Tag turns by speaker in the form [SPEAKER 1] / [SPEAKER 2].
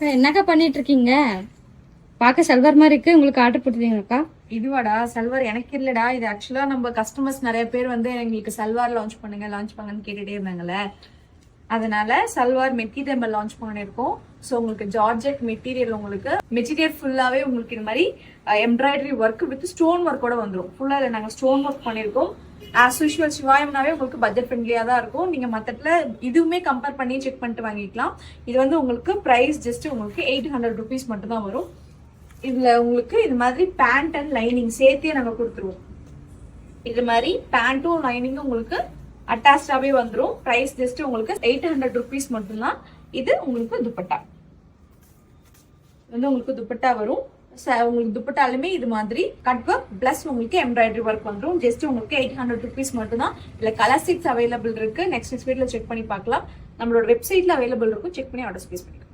[SPEAKER 1] என்னக்கா பண்ணிட்டு இருக்கீங்க? பார்க்க சல்வார் மாதிரி இருக்கு. உங்களுக்கு ஆர்டர் போட்டுருக்கீங்கக்கா?
[SPEAKER 2] இதுவாடா சல்வார் எனக்கு இல்லடா. இது ஆக்சுவலா நம்ம கஸ்டமர்ஸ் நிறைய பேர் வந்து எங்களுக்கு சல்வார் லான்ச் பண்ணுங்கன்னு கேட்டுட்டே இருந்தாங்கல்ல. அதனால சல்வார் மெட்டீரியல் நம்ம லான்ச் பண்ணிருக்கோம். ஸோ உங்களுக்கு ஜார்ஜெட் மெட்டீரியல், உங்களுக்கு மெட்டீரியல் ஃபுல்லாவே உங்களுக்கு இந்த மாதிரி எம்ப்ராய்டரி ஒர்க் வித் ஸ்டோன் ஒர்க்கோட வந்துடும். ஃபுல்லா இதில் நாங்கள் ஸ்டோன் ஒர்க் பண்ணியிருக்கோம். ஆஸ் யூஷுவல் சிவாயம்னாவே உங்களுக்கு பட்ஜெட் ஃப்ரெண்ட்லியா தான் இருக்கும். நீங்க மொத்தத்துல இதுவுமே கம்பேர் பண்ணி செக் பண்ணிட்டு வாங்கிக்கலாம். இது வந்து உங்களுக்கு பிரைஸ் ஜஸ்ட் உங்களுக்கு 800 rupees மட்டும் தான் வரும். இதுல உங்களுக்கு இது மாதிரி பேண்ட் அண்ட் லைனிங் சேர்த்தே நாங்க கொடுத்துருவோம். இது மாதிரி பேண்ட்டும் லைனிங்கும் உங்களுக்கு அட்டாச்சாவே வந்துடும். பிரைஸ் ஜஸ்ட் உங்களுக்கு 800 rupees மட்டும்தான். இது உங்களுக்கு துப்பட்டா வந்து உங்களுக்கு துப்பட்டா வரும். உங்களுக்கு துப்பட்டாலுமே இது மாதிரி கட் ஒர்க் பிளஸ் உங்களுக்கு எம்ப்ராய்டரி ஒர்க் வந்துடும். ஜஸ்ட் உங்களுக்கு 800 rupees மட்டும் தான். இல்ல கலர் 6 அவைலபிள் இருக்கு. நெக்ஸ்ட் வீடியோல செக் பண்ணி பார்க்கலாம். நம்மளோட வெப்சைட்ல அவைலபிள் இருக்கும். செக் பண்ணி ஆர்டர் பிளேஸ் பண்ணிக்கலாம்.